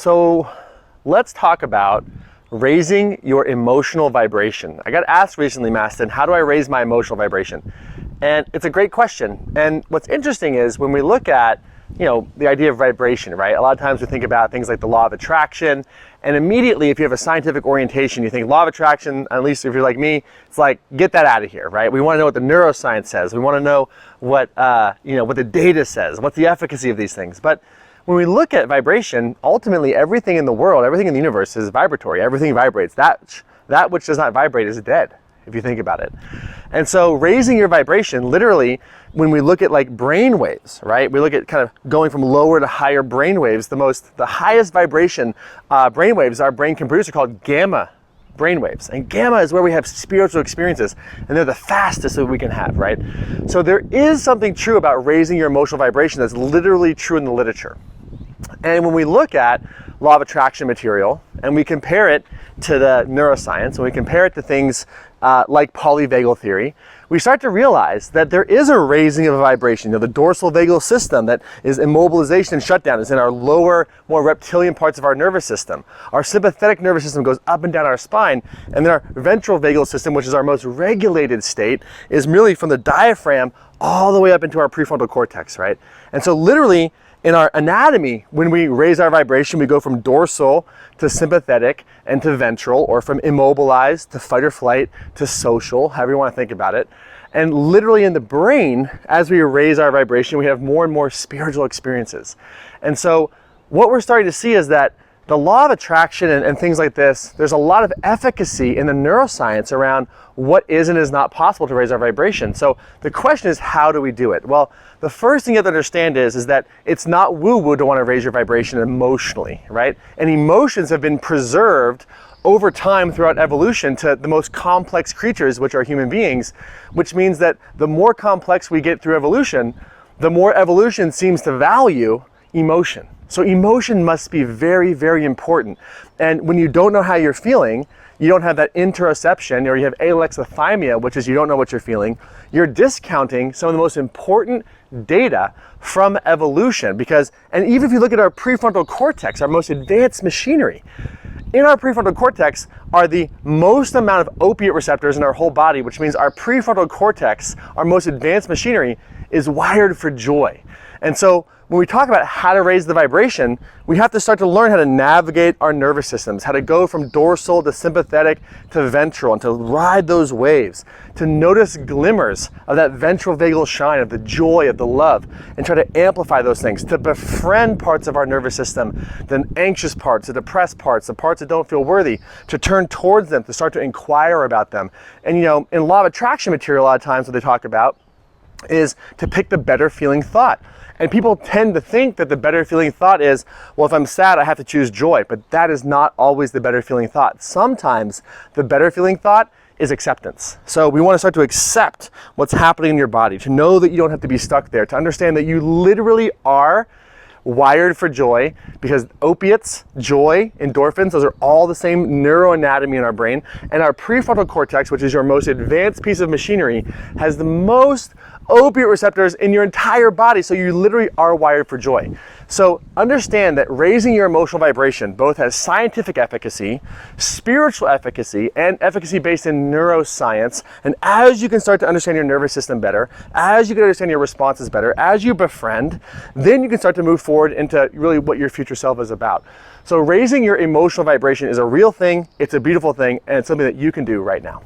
So let's talk about raising your emotional vibration. I got asked recently, Mastin, how do I raise my emotional vibration? And it's a great question. And what's interesting is when we look at, the idea of vibration, right? A lot of times we think about things like the law of attraction, and immediately if you have a scientific orientation, you think law of attraction, at least if you're like me, it's like, get that out of here, right? We want to know what the neuroscience says. We want to know what the data says, what's the efficacy of these things. But when we look at vibration, ultimately everything in the world, everything in the universe is vibratory. Everything vibrates. That which does not vibrate is dead, if you think about it. And so raising your vibration, literally, when we look at like brain waves, right? We look at kind of going from lower to higher brain waves. The highest vibration brain waves our brain can produce are called gamma brain waves. And gamma is where we have spiritual experiences, and they're the fastest that we can have, right? So there is something true about raising your emotional vibration that's literally true in the literature. And when we look at law of attraction material and we compare it to the neuroscience, and we compare it to things like polyvagal theory, we start to realize that there is a raising of a vibration. The dorsal vagal system that is immobilization and shutdown is in our lower, more reptilian parts of our nervous system. Our sympathetic nervous system goes up and down our spine, and then our ventral vagal system, which is our most regulated state, is really from the diaphragm all the way up into our prefrontal cortex, right? And so literally, in our anatomy, when we raise our vibration, we go from dorsal to sympathetic and to ventral, or from immobilized to fight or flight to social, however you want to think about it. And literally in the brain, as we raise our vibration, we have more and more spiritual experiences. And so what we're starting to see is that the law of attraction and things like this, there's a lot of efficacy in the neuroscience around what is and is not possible to raise our vibration. So the question is, how do we do it? Well, the first thing you have to understand is that it's not woo-woo to want to raise your vibration emotionally, right? And emotions have been preserved over time throughout evolution to the most complex creatures, which are human beings, which means that the more complex we get through evolution, the more evolution seems to value emotion. So emotion must be very, very important. And when you don't know how you're feeling, you don't have that interoception, or you have alexithymia, which is you don't know what you're feeling, you're discounting some of the most important data from evolution. And even if you look at our prefrontal cortex, our most advanced machinery, in our prefrontal cortex are the most amount of opiate receptors in our whole body, which means our prefrontal cortex, our most advanced machinery, is wired for joy. And so when we talk about how to raise the vibration, we have to start to learn how to navigate our nervous systems, how to go from dorsal to sympathetic to ventral, and to ride those waves, to notice glimmers of that ventral vagal shine, of the joy, of the love, and try to amplify those things, to befriend parts of our nervous system, the anxious parts, the depressed parts, the parts that don't feel worthy, to turn towards them, to start to inquire about them. And in law of attraction material, a lot of times what they talk about is to pick the better feeling thought. And people tend to think that the better feeling thought is, well, if I'm sad, I have to choose joy. But that is not always the better feeling thought. Sometimes the better feeling thought is acceptance. So we want to start to accept what's happening in your body, to know that you don't have to be stuck there, to understand that you literally are wired for joy, because opiates, joy, endorphins, those are all the same neuroanatomy in our brain. And our prefrontal cortex, which is your most advanced piece of machinery, has the most opiate receptors in your entire body. So you literally are wired for joy. So understand that raising your emotional vibration both has scientific efficacy, spiritual efficacy, and efficacy based in neuroscience. And as you can start to understand your nervous system better, as you can understand your responses better, as you befriend, then you can start to move forward into really what your future self is about. So raising your emotional vibration is a real thing, it's a beautiful thing, and it's something that you can do right now.